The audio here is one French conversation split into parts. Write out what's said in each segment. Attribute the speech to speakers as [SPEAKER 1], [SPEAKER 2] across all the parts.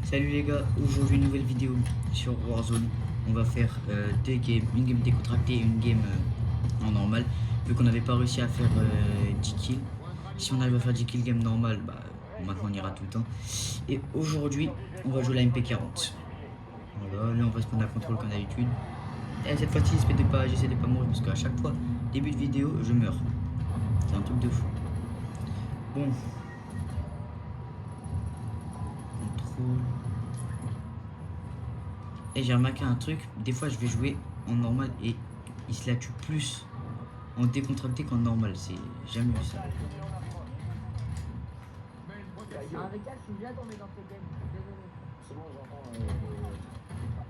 [SPEAKER 1] Salut les gars, aujourd'hui nouvelle vidéo sur Warzone. On va faire deux games, une game décontractée et une game en normal. Vu qu'on n'avait pas réussi à faire 10 kills. Si on arrive à faire 10 kills game normal, bah maintenant on ira tout le temps. Et aujourd'hui, on va jouer la MP40. Voilà, là on va se prendre la contrôle comme d'habitude. Et cette fois-ci, j'essaie de pas mourir parce qu'à chaque fois, début de vidéo, je meurs. C'est un truc de fou. Bon. Contrôle. Et j'ai remarqué un truc, des fois je vais jouer en normal et il se la tue plus en décontracté qu'en normal, c'est jamais vu ça.
[SPEAKER 2] Avec elle, je suis bien tombé dans ce game, désolé.
[SPEAKER 3] C'est bon, j'entends. C'est bon, j'entends.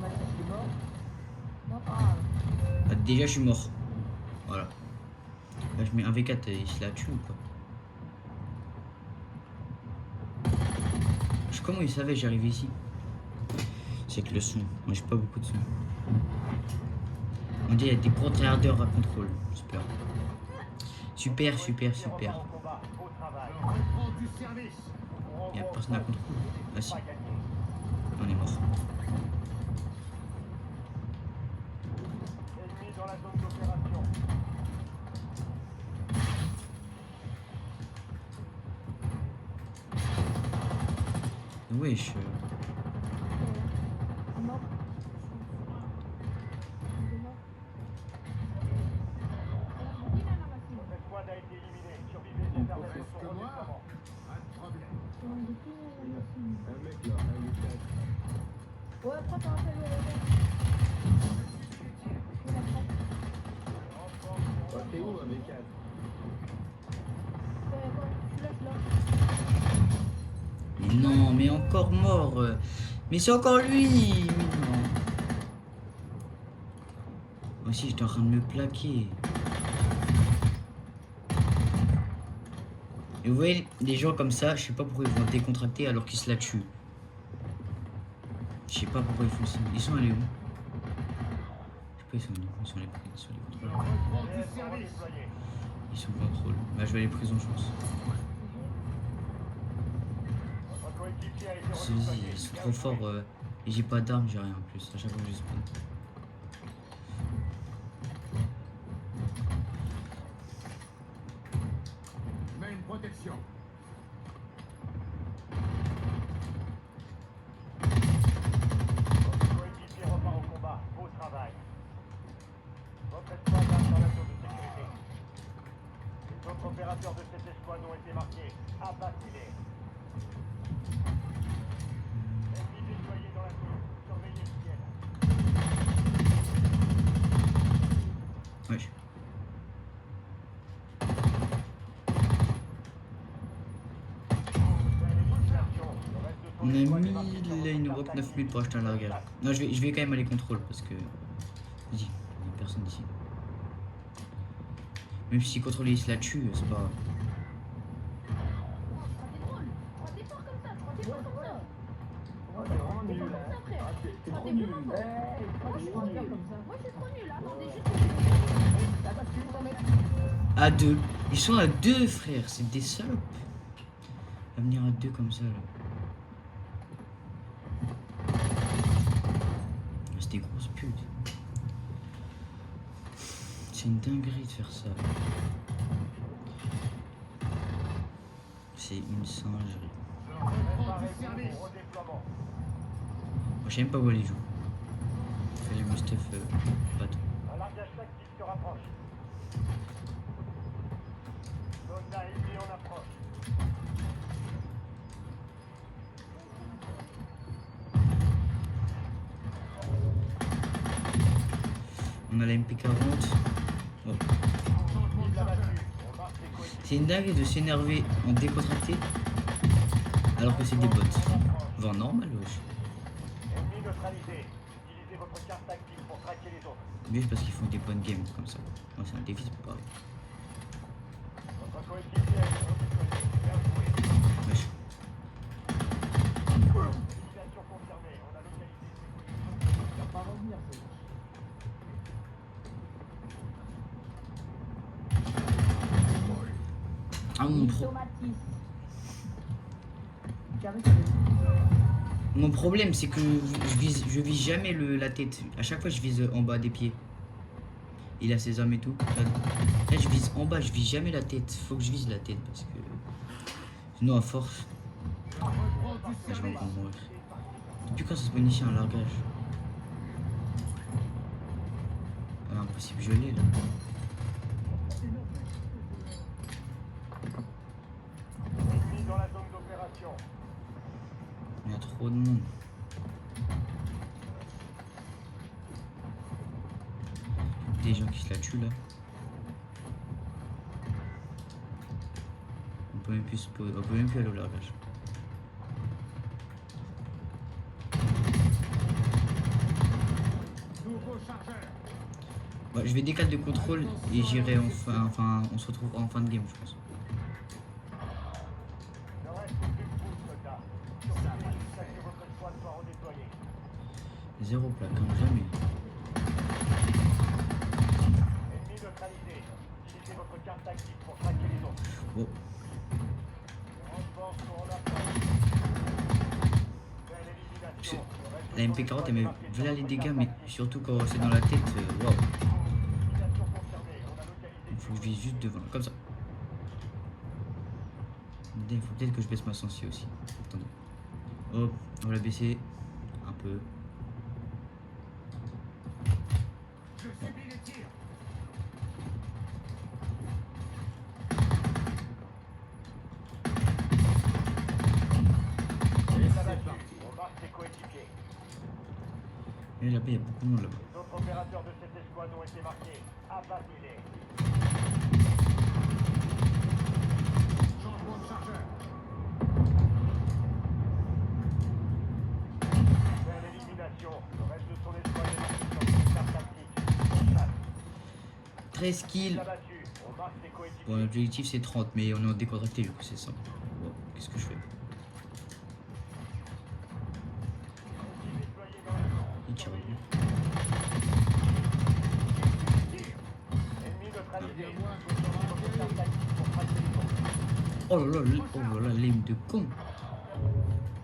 [SPEAKER 2] Je suis mort. Non, pas.
[SPEAKER 1] Ah, déjà je suis mort. Voilà. Là je mets un V4 et il se la tue ou quoi? Comment il savait que j'arrivais ici? C'est que le son, moi j'ai pas beaucoup de son. On dit qu'il y a des gros tryharders à contrôle. Super. Super, super, super. Il n'y a personne à contrôle. Ah si. On est mort. Wesh.
[SPEAKER 2] Ouais, après, t'as un peu
[SPEAKER 3] T'es où, un V4?
[SPEAKER 1] Mais non, mais encore mort. Mais c'est encore lui. Mais non. Moi aussi j'étais en train de me plaquer. Et vous voyez, des gens comme ça, je sais pas pourquoi ils vont décontracter alors qu'ils se la tuent. Je sais pas pourquoi ils font ça. Ils sont allés où? Je sais pas, ils sont allés contrôle. Ils sont contrôle. Bah je vais aller prison je pense. Ils sont trop forts et j'ai pas d'armes, j'ai rien en plus. À chaque fois que je spawn.
[SPEAKER 4] Mets une protection.
[SPEAKER 5] Votre coéquipier repart au combat. Beau travail. Votre escouade entre dans la zone de sécurité. Les autres opérateurs de cette escouade ont été marqués. Abattez-les. Ennemis déployés dans la zone. Surveillez le ciel.
[SPEAKER 1] Wesh. On a mis là une Europe 9 minutes pour acheter un largage. Non, je vais quand même aller contrôle parce que. Vas-y, il n'y a personne ici. Même si contrôler il se la tue, c'est pas grave.
[SPEAKER 3] Oh, t'es vraiment nul, là. Ah, t'es trop nul.
[SPEAKER 2] Moi, je suis trop nul. Moi, je suis trop nul. Attendez, juste. Là, parce que vous en mettez.
[SPEAKER 1] À deux. Ils sont à deux, frère. C'est des salopes. À venir à deux comme ça, là. C'est des grosses putes. C'est une dinguerie de faire ça. C'est une singerie.
[SPEAKER 5] Préparez-vous au redéploiement.
[SPEAKER 1] Moi, je sais même pas où aller jouer. Fais le stuff bateau.
[SPEAKER 5] Un largage tactique se rapproche. Soldat ennemi en approche.
[SPEAKER 1] On a la MP40. Oh.
[SPEAKER 5] Cible abattue. On marque les coéquipiers.
[SPEAKER 1] C'est une dinguerie de s'énerver en décontracté alors que c'est des bots. Enfin, normal, wesh.
[SPEAKER 5] Ennemi neutralisé. Utilisez votre carte tactique pour traquer les autres.
[SPEAKER 1] Mais c'est parce qu'ils font des bonnes games comme ça. Moi, c'est un défi, c'est pas pareil.
[SPEAKER 5] Votre coéquipier a été redéployé. Bien joué.
[SPEAKER 1] Wesh.
[SPEAKER 5] Utilisation confirmée. On a localisé ses coéquipiers.
[SPEAKER 2] Ça va pas revenir, c'est.
[SPEAKER 1] Ah
[SPEAKER 2] Mythomatis.
[SPEAKER 1] Mon problème, c'est que je vise jamais la tête. À chaque fois, je vise en bas des pieds. Il a ses armes et tout. Là, je vise en bas, je vise jamais la tête. Faut que je vise la tête parce que sinon, à force, là, je vais encore mourir. Depuis quand ça se bonifie un largage? Ah, impossible, je l'ai là.
[SPEAKER 5] Ennemi dans la zone d'opération.
[SPEAKER 1] Il y a trop de monde. Des gens qui se la tuent là. On peut même plus se poser. On peut même plus aller au largage.
[SPEAKER 4] Nouveau chargeur.
[SPEAKER 1] Bah, je vais décaler de contrôle et j'irai enfin on se retrouvera en fin de game je pense.
[SPEAKER 5] Ne reste plus que vous, soldats. Surveillez jusqu'à ce que votre squad soit redéployé.
[SPEAKER 1] Zéro plaque, hein, jamais.
[SPEAKER 5] Ennemi neutralisé. Utilisez votre carte tactique pour traquer les autres.
[SPEAKER 1] Oh,
[SPEAKER 5] Les renforts sont en approche. Belle élimination.
[SPEAKER 1] la MP40 elle met voilà les dégâts mais surtout quand c'est dans la tête, waouh.
[SPEAKER 5] Élimination confirmée. On a localisé.
[SPEAKER 1] Il faut que je vise juste devant, là, comme ça. Il faut peut-être que je baisse ma sensi aussi. Attendez. Hop, on va la baisser un peu.
[SPEAKER 4] Je subis les tirs.
[SPEAKER 5] Les abattus. On marque ses coéquipiers.
[SPEAKER 1] Et là-bas il y a beaucoup de monde là-bas.
[SPEAKER 5] Les autres opérateurs de cette escouade ont été marqués. Abattez-les.
[SPEAKER 4] Changement de chargeur.
[SPEAKER 5] Belle élimination. Le reste de son escouade est marqué sur une carte tactique. Chasse.
[SPEAKER 1] 13 kills.
[SPEAKER 5] Les abattus. On marque ses coéquipiers.
[SPEAKER 1] Bon l'objectif c'est 30 mais on est en décontracté du coup c'est simple. Bon, qu'est-ce que je fais?
[SPEAKER 5] Déployés dans le champ.
[SPEAKER 1] Il tire au but.
[SPEAKER 5] Ennemi neutralisé. Utilisez votre carte tactique pour traquer les autres.
[SPEAKER 1] Oh là là, l'aim de con.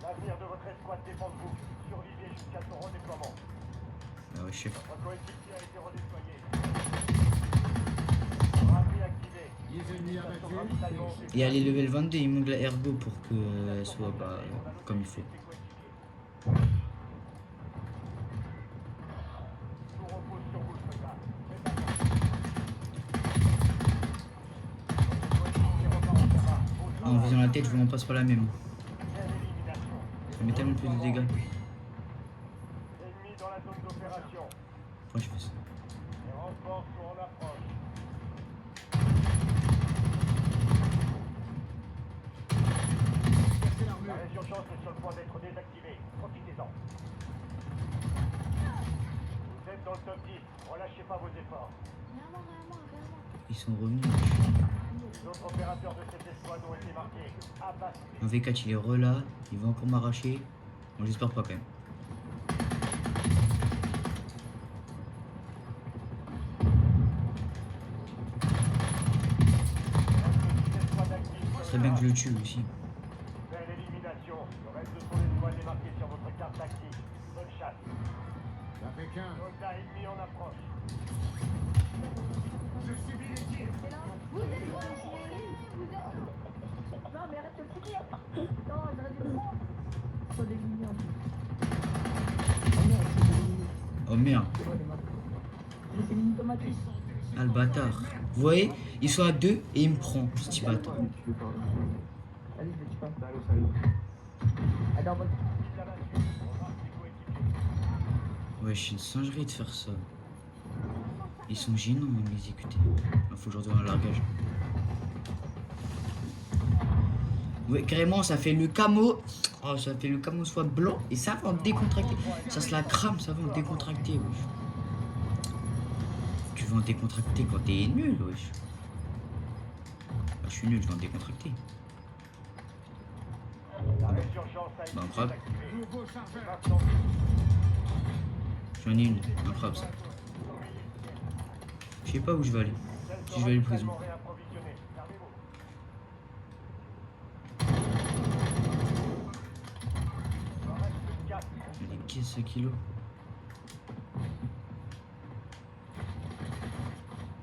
[SPEAKER 5] L'avenir de votre escouade dépend de vous. Survivez jusqu'à son redéploiement.
[SPEAKER 1] Ah ouais chef.
[SPEAKER 5] Votre coéquipier a été redéployé. Rapide activé.
[SPEAKER 4] Les ennemis abattus.
[SPEAKER 5] Ravitaillement
[SPEAKER 1] Et à les level 22 il manque la ergo pour que elle soit bah, comme il faut.
[SPEAKER 5] Tout repose sur vous, soldat.
[SPEAKER 1] Ah, en visant la tête je vous en passe pas la même.
[SPEAKER 5] Belle élimination.
[SPEAKER 1] Ça met tellement plus de dégâts.
[SPEAKER 5] Ennemi dans la zone d'opération.
[SPEAKER 1] Pourquoi je fais ça?
[SPEAKER 5] Les renforts sont en approche.
[SPEAKER 4] Cassez l'armure.
[SPEAKER 5] La résurgence est sur le point d'être désactivée. Profitez-en. Vous êtes dans le top 10. Relâchez pas vos efforts.
[SPEAKER 2] Viens à moi.
[SPEAKER 1] Ils sont revenus.
[SPEAKER 5] Les autres opérateurs de cette escouade ont été marqués. Abattez-les.
[SPEAKER 1] Un V4 il est relâ, il va encore m'arracher. Bon j'espère pas quand même. Très bien que je le tue aussi.
[SPEAKER 5] Belle élimination. Le reste de son escouade est marqué sur votre carte tactique. Bonne chasse.
[SPEAKER 4] Ça fait 15.
[SPEAKER 5] Soldat ennemi en approche.
[SPEAKER 4] Je subis les tirs.
[SPEAKER 2] Vous êtes quoi? Vous êtes... Non, mais arrête de courir. Non, j'aurais dû le prendre. Trop dégligné en plus.
[SPEAKER 1] Oh merde.
[SPEAKER 2] Mais c'est Mythomatis.
[SPEAKER 1] Ah le bâtard. Vous voyez, ils sont à 2 et il me prend, ce petit bâtard.
[SPEAKER 2] Allez, je le tue pas. Allez, en mode.
[SPEAKER 1] Ouais, c'est une singerie de faire ça. Ils sont gênants à m'exécuter. Il faut que je retourne un largage. Ouais, carrément, ça fait le camo. Oh, ça fait le camo soit blanc et ça va en décontracter. Ça se la crame, ça va en décontracter, wesh. Tu vas en décontracter quand t'es nul, wesh. Ah, je suis nul, je vais en décontracter.
[SPEAKER 5] La résurgence a été
[SPEAKER 1] Bah, incroyable.
[SPEAKER 5] désactivée.
[SPEAKER 4] Nouveau chargeur.
[SPEAKER 5] Maintenant,
[SPEAKER 1] J'en ai une, incroyable ça. Je sais pas où je vais aller. Si je vais aller en prison.
[SPEAKER 5] réapprovisionné. Fermez-vous.
[SPEAKER 1] caisse à kilo.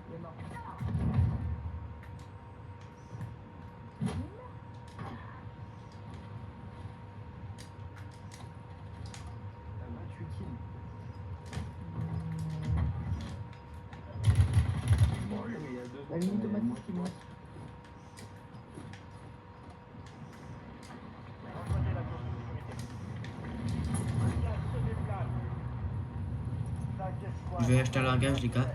[SPEAKER 3] Il est mort. Ah, 28 kills. Mais il y a deux
[SPEAKER 2] La ligne
[SPEAKER 3] secondes,
[SPEAKER 2] automatique qui
[SPEAKER 3] moi,
[SPEAKER 2] monte.
[SPEAKER 5] Rejoignez la zone de sécurité. Le gaz se déplace. 5 escouades.
[SPEAKER 1] Je vais acheter un largage, les gars.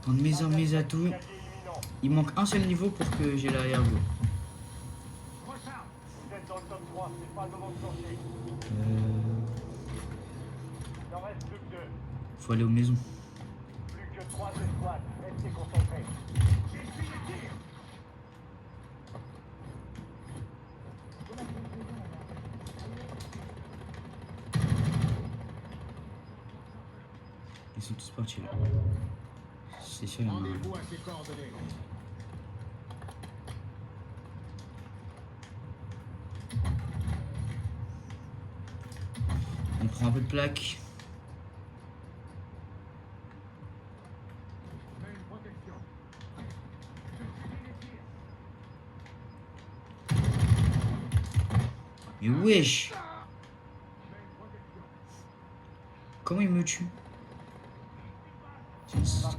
[SPEAKER 1] Prendre mes armes, mes atouts.
[SPEAKER 5] Casier imminent.
[SPEAKER 1] Il manque un seul niveau pour que j'ai l'arrière-go.
[SPEAKER 4] Recharge.
[SPEAKER 5] Vous êtes dans le top 3, c'est pas le moment de plancher. Il en reste plus que 2.
[SPEAKER 1] Faut aller aux maisons.
[SPEAKER 5] Plus que 3 escouades. Restez concentrés.
[SPEAKER 4] J'essuie les tirs.
[SPEAKER 1] Ils sont tous partis là. C'est sûr, il y en a un.
[SPEAKER 4] Rendez-vous à ses coordonnées.
[SPEAKER 1] On prend un peu de plaque.
[SPEAKER 4] Mets une protection. Je suis les tirs.
[SPEAKER 1] Mais wesh!
[SPEAKER 4] Mets une protection.
[SPEAKER 1] Comment il me tue?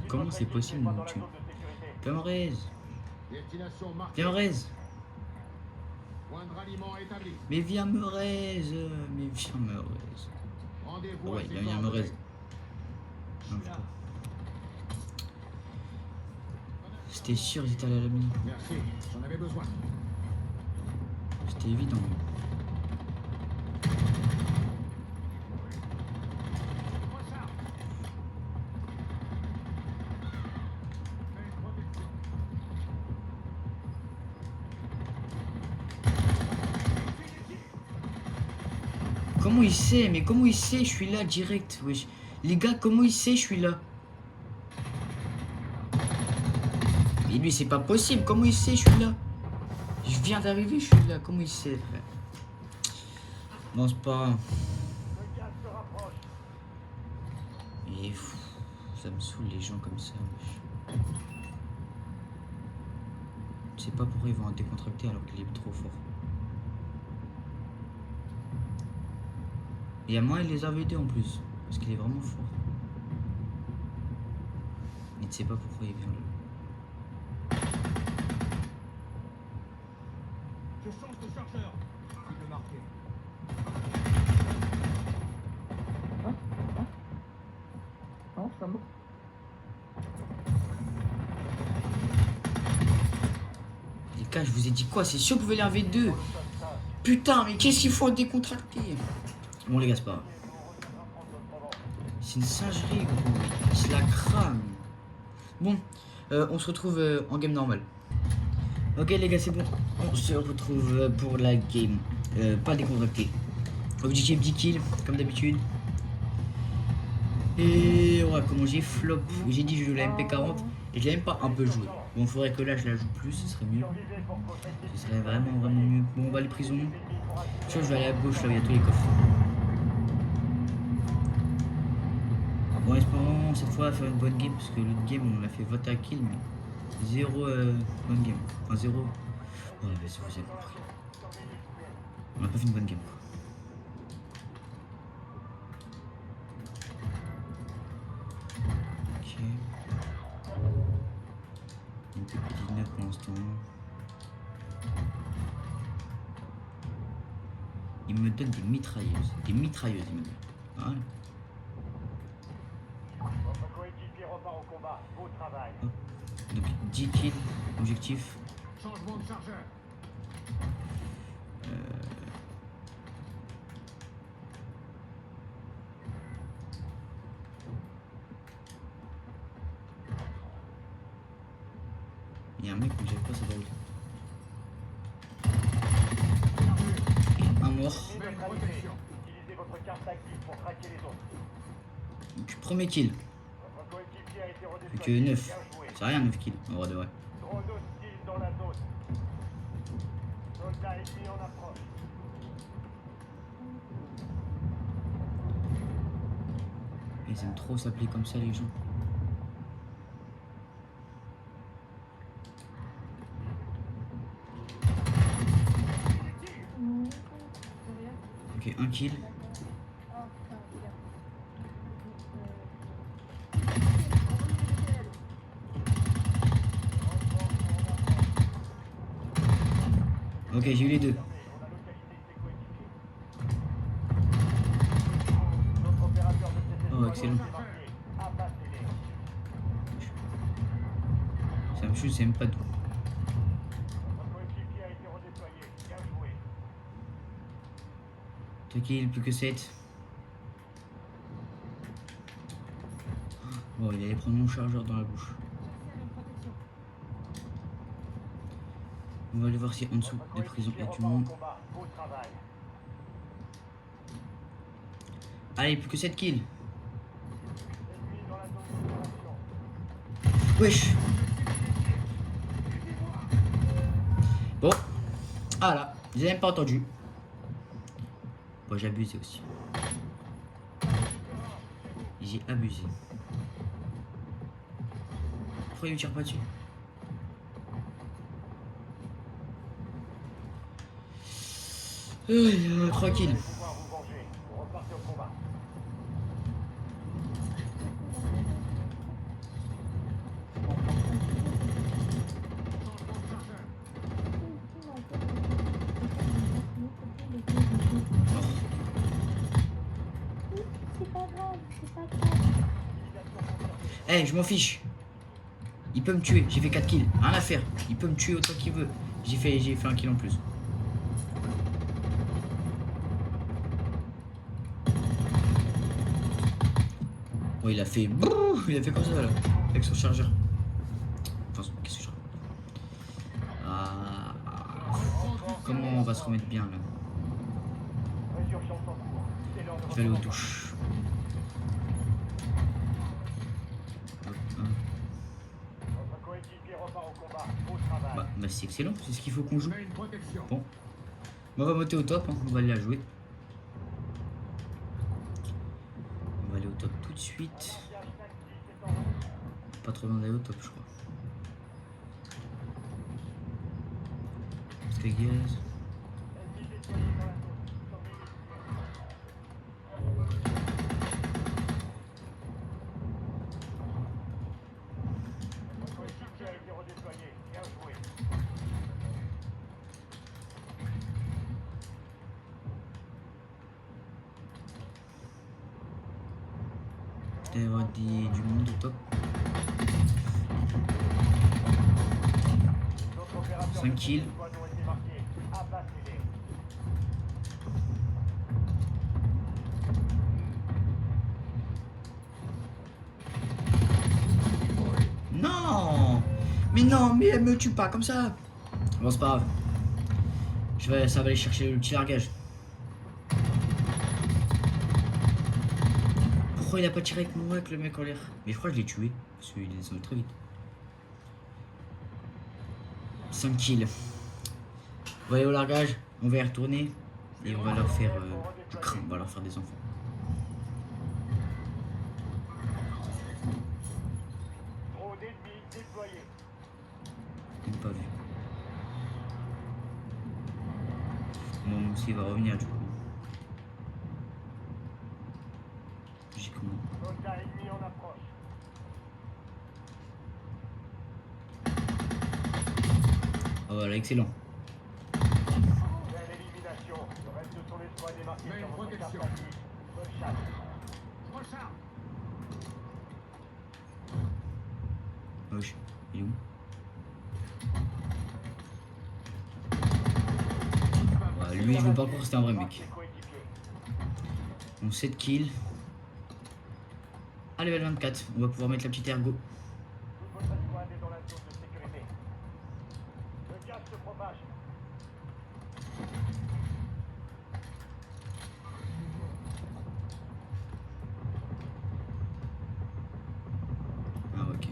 [SPEAKER 1] Comment c'est possible de
[SPEAKER 5] Pas
[SPEAKER 1] me
[SPEAKER 5] dans la
[SPEAKER 1] tuer?
[SPEAKER 5] zone de sécurité.
[SPEAKER 1] Viens me raise!
[SPEAKER 4] Destination marquée.
[SPEAKER 1] Viens me raise!
[SPEAKER 4] Point de ralliement établi.
[SPEAKER 1] Mais viens me raise! Mais viens me raise!
[SPEAKER 4] Rendez-vous
[SPEAKER 1] Ouais,
[SPEAKER 4] à ses
[SPEAKER 1] viens me
[SPEAKER 4] coordonnées.
[SPEAKER 1] raise! Non, putain. C'était sûr, ils étaient allés à la mine.
[SPEAKER 4] Merci, j'en avais besoin.
[SPEAKER 1] C'était évident.
[SPEAKER 4] Recharge. Mets une protection.
[SPEAKER 1] Comment il sait? Mais comment il sait? Je suis là direct, wesh. Les gars, comment il sait? Je suis là. Et lui, c'est pas possible. Comment il sait? Je suis là. Je viens d'arriver, je suis là. Comment il sait, frère? Bon, c'est pas grave.
[SPEAKER 5] Le gaz se rapproche.
[SPEAKER 1] Et pff, ça me saoule les gens comme ça, wesh. Je sais pas pourquoi ils vont en décontracter alors qu'il est trop fort. Et à moi, il les avait aidés en plus. Parce qu'il est vraiment fort. Il ne sait pas pourquoi il vient là.
[SPEAKER 4] Je change de chargeur. Cible marquée.
[SPEAKER 2] Non, c'est pas mort.
[SPEAKER 1] Les gars, je vous ai dit quoi? C'est sûr que vous voulez un V2. Putain, mais qu'est-ce qu'il faut en décontracter? Bon, les gars, c'est pas grave. C'est une singerie, gros. Je la crame. Bon, on se retrouve en game normale. Ok, les gars, c'est bon. On se retrouve pour la game. Pas décontracté. Objectif 10 kills, comme d'habitude. Et ouais, comment j'ai flop. J'ai dit que je joue la MP40 et je l'ai même pas un peu joué. Bon, faudrait que là je la joue plus, ce serait mieux. Ce serait vraiment mieux. Bon, on va les prisons. Je crois que je vais aller à gauche là où il y a tous les coffres. Bon, espérons cette fois faire une bonne game parce que l'autre game on a fait vote à kill mais zéro bonne game. Enfin zéro. Ouais, vas-y, vous avez compris. On a pas fait une bonne game quoi. Ok. Une petite 19 pour l'instant. Il me donne des mitrailleuses. Des mitrailleuses, il me donne. Voilà.
[SPEAKER 5] Votre coéquipier repart au combat. Beau travail.
[SPEAKER 1] Donc 10 kills, objectif.
[SPEAKER 4] Changement de chargeur.
[SPEAKER 1] Il y a un mec mais j'avais pas savoir où il est. Un mort.
[SPEAKER 5] Et neutralisé. Utilisez votre carte active pour traquer les autres.
[SPEAKER 1] Donc premier kill.
[SPEAKER 5] Votre coéquipier a été
[SPEAKER 1] Plus
[SPEAKER 5] redéployé.
[SPEAKER 1] que 9.
[SPEAKER 5] Bien joué.
[SPEAKER 1] C'est rien 9 kills en vrai de vrai.
[SPEAKER 5] dans la zone. Soldats ennemis en approche.
[SPEAKER 1] Ils aiment trop s'appeler comme ça, les gens. Ok, un kill.
[SPEAKER 2] Oh putain, regarde.
[SPEAKER 1] Ok, j'ai eu les deux.
[SPEAKER 5] On a localisé ses coéquipiers. Notre opérateur de cette
[SPEAKER 1] Oh, excellent.
[SPEAKER 5] est marqué. Abattez-les.
[SPEAKER 1] Ça me chute, c'est même pas tout.
[SPEAKER 5] Votre coéquipier a été redéployé. Bien joué.
[SPEAKER 1] 2 kills, plus que 7. Bon, il allait prendre mon chargeur dans la bouche. On va aller voir si en dessous des prisons il y a du monde.
[SPEAKER 5] Beau travail.
[SPEAKER 1] Allez, plus que 7 kills.
[SPEAKER 5] Ennemi dans la zone d'opération.
[SPEAKER 1] Wesh. Bon. Ah là, j'ai même pas entendu. Bon, j'ai abusé aussi. J'ai abusé. Pourquoi il me tire pas dessus? Tranquille.
[SPEAKER 5] Pouvoir vous venger. Vous repartez au combat.
[SPEAKER 4] Changement de chargeur.
[SPEAKER 2] C'est pas grave, c'est pas grave.
[SPEAKER 1] Eh, je m'en fiche. Il peut me tuer. J'ai fait 4 kills. Rien à faire. Il peut me tuer autant qu'il veut. J'ai fait un kill en plus. Oh, il a fait. Il a fait comme ça là. Avec son chargeur. Enfin, qu'est-ce que je raconte? Ah. Comment on va se remettre bien là?
[SPEAKER 5] Résurgence en cours. C'est l'heure de
[SPEAKER 1] Je vais aller aux
[SPEAKER 5] reprendre.
[SPEAKER 1] douches. Hop, hein.
[SPEAKER 5] Votre coéquipier repart au combat. Beau travail.
[SPEAKER 1] Bah c'est excellent. C'est ce qu'il faut qu'on joue.
[SPEAKER 4] Mets une protection.
[SPEAKER 1] Bon. On va monter au top. Hein. On va aller la jouer. On va aller au top tout de suite.
[SPEAKER 5] Siège tactique est en route.
[SPEAKER 1] Pas trop loin d'aller au top, je crois. Parce que gaz.
[SPEAKER 5] Ennemi déployé dans la zone. Votre coéquipier a été redéployé. Bien joué.
[SPEAKER 1] Il y avoir du monde au top.
[SPEAKER 5] D'autres opérateurs
[SPEAKER 1] 5 kills.
[SPEAKER 5] de squad ont été marqués. Abattez-les.
[SPEAKER 1] Non! Mais non, mais elle me tue pas comme ça! Bon, c'est pas grave. Ça va aller chercher le petit largage. Pourquoi il a pas tiré avec moi, avec le mec en l'air? Mais je crois que je l'ai tué. Parce qu'il est descendu très vite. 5 kills. On va aller au largage, on va y retourner. Et on va leur faire. On va leur faire des enfants.
[SPEAKER 5] Trop d'ennemis déployés.
[SPEAKER 1] Même pas vu. Bon, s'il va revenir du coup. J'ai comment?
[SPEAKER 5] Soldats ennemis en approche.
[SPEAKER 1] Ah voilà, excellent.
[SPEAKER 5] Belle élimination. Le reste de son escouade est marqué
[SPEAKER 4] Mets
[SPEAKER 5] sur
[SPEAKER 4] une
[SPEAKER 5] votre carte
[SPEAKER 4] protection.
[SPEAKER 5] tactique. Bonne chasse.
[SPEAKER 4] Recharge.
[SPEAKER 1] Wesh, il est où? Ouais, lui, je veux pas croire que c'est un vrai mec.
[SPEAKER 5] Marquez coéquipier.
[SPEAKER 1] On 7 kills. Ah, level 24. On va pouvoir mettre la petite ergo.
[SPEAKER 5] Toute votre escouade est dans la zone de sécurité. Le gaz se propage.
[SPEAKER 1] Ah, ok.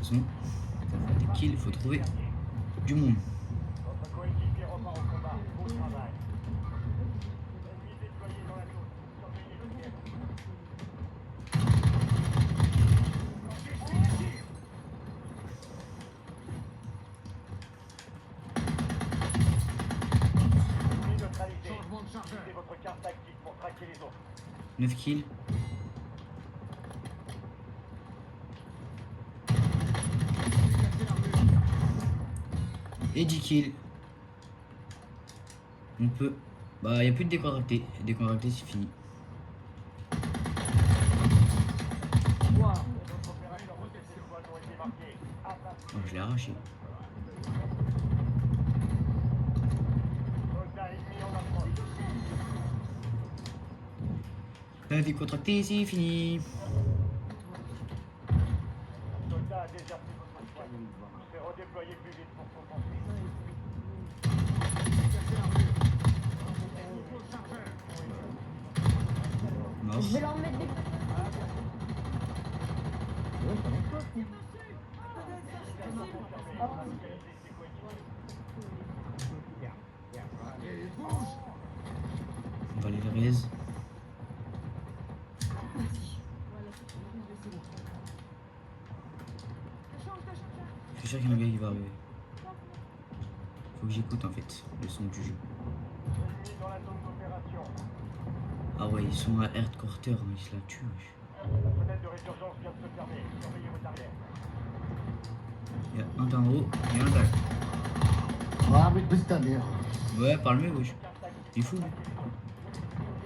[SPEAKER 1] façon, pour faire des kills, il faut trouver du monde.
[SPEAKER 5] Votre coéquipier repart au combat. Beau travail. Ennemi déployé dans la zone. Surveillez le ciel. Ennemi neutralisé.
[SPEAKER 4] Changement de chargeur.
[SPEAKER 5] Utilisez votre carte tactique pour traquer les autres.
[SPEAKER 1] 9 kills. Et 10 kills. On peut... Bah, il n'y a plus de décontracté. Décontracté, c'est fini.
[SPEAKER 3] Waouh.
[SPEAKER 5] Votre opérateur de cette escouade ont été marqués. Abattez.
[SPEAKER 1] Oh, je l'ai arraché.
[SPEAKER 5] Soldat ennemi en approche.
[SPEAKER 1] Décontracté, c'est fini.
[SPEAKER 5] Un soldat a déserté votre squad. Je vais redéployer plus vite pour compenser.
[SPEAKER 1] Mort.
[SPEAKER 2] Je vais leur mettre des.
[SPEAKER 1] On va les raise. Je suis sûr qu'il y en a un gars qui va arriver. Faut que j'écoute en fait le son du jeu.
[SPEAKER 5] Ennemi dans la zone d'opération.
[SPEAKER 1] Ah ouais, ils sont à Headquarter, hein, ils se la tuent. Wesh.
[SPEAKER 5] La fenêtre de résurgence vient de se fermer. Surveillez votre arrière.
[SPEAKER 1] Il y a un d'en haut et un d'en
[SPEAKER 3] Ah, mais baisse ta mère.
[SPEAKER 1] Ouais, parle-moi, wesh. Il est fou, lui.
[SPEAKER 2] Je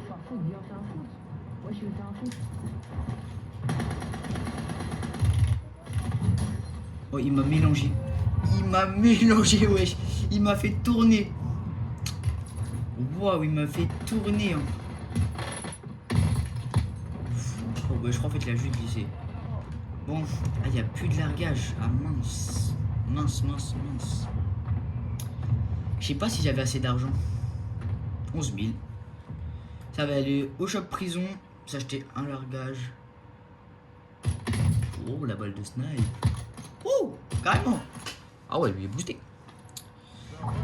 [SPEAKER 2] suis un foot, viens, fais un foot. Ouais, je vais faire un foot.
[SPEAKER 1] Oh, il m'a mélangé. Il m'a mélangé, wesh. Il m'a fait tourner. Waouh, il m'a fait tourner. Hein. Oh, ouais, je crois en fait, il a juste glissé. Bon, ah, il n'y a plus de largage. Ah, mince. Mince, mince, mince. Je sais pas si j'avais assez d'argent. 11 000. Ça va aller au shop prison, s'acheter un largage. Oh, la balle de snipe. Oh, carrément. Ah ouais, lui est boosté.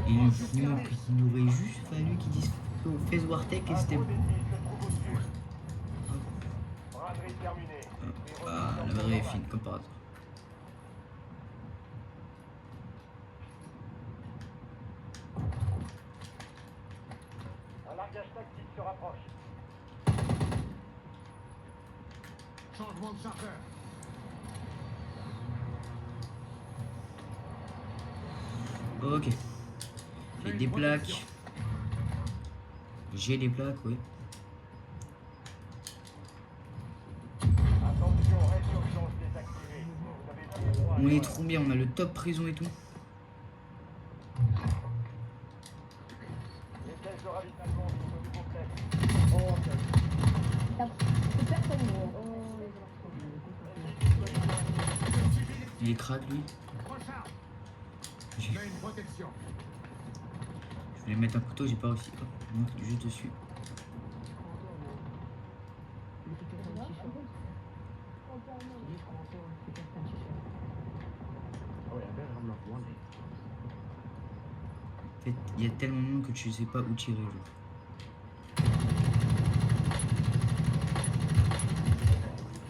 [SPEAKER 1] Il aurait juste fallu qu'il dise au Face Wartech et c'était bon.
[SPEAKER 5] Braderie terminée.
[SPEAKER 1] Ah, la braderie est fine, comme par hasard.
[SPEAKER 5] Un largage tactique se rapproche.
[SPEAKER 4] Changement de chargeur.
[SPEAKER 1] Ok. J'ai des plaques. J'ai des plaques, ouais.
[SPEAKER 5] Attention, résurgence désactivée. Vous avez tous les droits.
[SPEAKER 1] On est trop bien, on a le top prison et tout.
[SPEAKER 5] Les tests de ravitaillement sont du complexe.
[SPEAKER 3] Oh,
[SPEAKER 2] C'est personne, moi. Oh,
[SPEAKER 1] Il est crack, lui.
[SPEAKER 4] Recharge.
[SPEAKER 1] Je
[SPEAKER 4] Mets une protection.
[SPEAKER 1] vais mettre un couteau, j'ai pas réussi. Hop, on monte juste dessus. En fait, il y a tellement de monde que tu sais pas où tirer. Genre.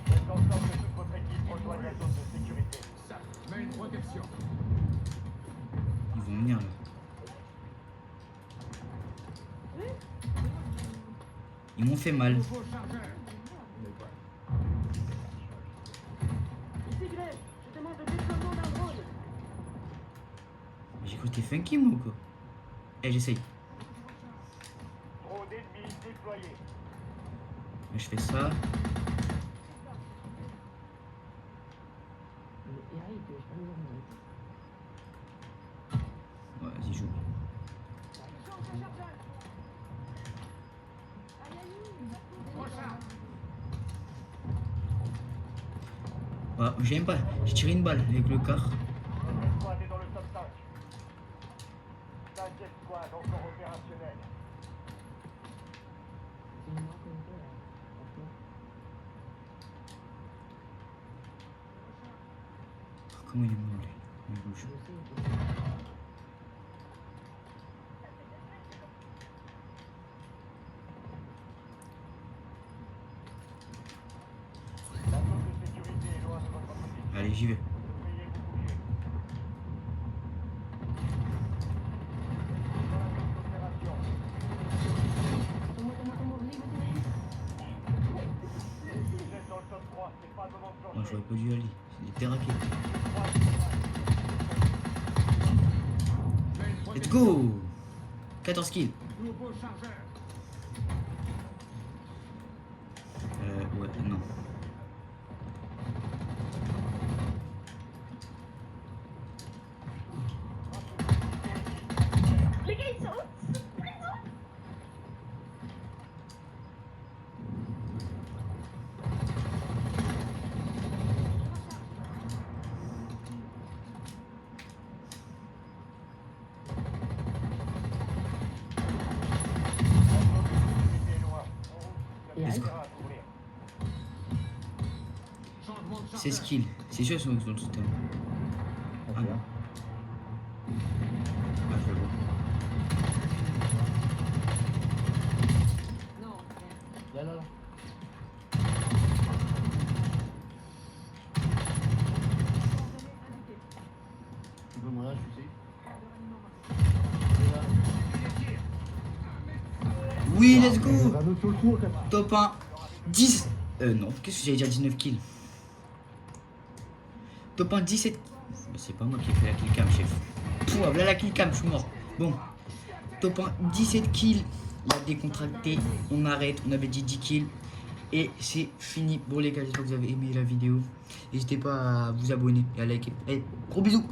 [SPEAKER 5] Faites en sorte que toute votre équipe rejoigne la zone de sécurité.
[SPEAKER 4] Mets une protection.
[SPEAKER 1] Ils vont venir là. Ils m'ont fait mal.
[SPEAKER 4] Nouveau chargeur.
[SPEAKER 2] Ici, Greg, je demande le déploiement d'un drone.
[SPEAKER 1] J'ai cru que t'es funky, moi ou quoi? Eh, j'essaye.
[SPEAKER 5] Trop d'ennemis déployés.
[SPEAKER 1] Je fais ça. Ouais, vas-y, joue.
[SPEAKER 4] Recharge.
[SPEAKER 1] Ouais, j'aime pas. J'ai tiré une balle avec le car.
[SPEAKER 5] L'escouade est dans le top 5. 5 escouades encore opérationnelles.
[SPEAKER 1] Comment il est mort lui? Il bouge.
[SPEAKER 5] La zone de sécurité est loin de votre position.
[SPEAKER 1] Allez, j'y vais.
[SPEAKER 5] Veuillez vous bouger. Dans la zone d'opération. Vous êtes dans le top 3, c'est pas le moment de
[SPEAKER 1] Moi,
[SPEAKER 5] plancher.
[SPEAKER 1] j'aurais pas dû y aller. C'est des terraquets.
[SPEAKER 4] Mets une
[SPEAKER 1] Let's
[SPEAKER 4] protection.
[SPEAKER 1] go! 14 kills.
[SPEAKER 4] Nouveau chargeur.
[SPEAKER 1] Ouais, non.
[SPEAKER 2] Les gars, ils sont où?
[SPEAKER 5] La zone de sécurité est loin. En route, vous avez
[SPEAKER 1] Let's
[SPEAKER 5] un
[SPEAKER 1] go.
[SPEAKER 5] terrain à couvrir.
[SPEAKER 4] Changement de chargeur.
[SPEAKER 1] C'est skill. C'est sûr, ils sont dans le système. Ah non. Ah, je le vois.
[SPEAKER 3] Là, là, là. Tu veux mon âge, tu sais.
[SPEAKER 1] Oui, let's go!
[SPEAKER 3] Un autre sur le trou, quand
[SPEAKER 1] Top 1. 10. Non, qu'est-ce que j'allais dire 19 kills? Top 1, 17. Bah, c'est pas moi qui ai fait la kill cam, chef. Pouah, voilà la kill cam, je suis mort. Bon. Top 1, 17 kills. Il a décontracté. On arrête. On avait dit 10 kills. Et c'est fini. Bon, les gars, j'espère que vous avez aimé la vidéo. N'hésitez pas à vous abonner et à liker. Allez, gros bisous!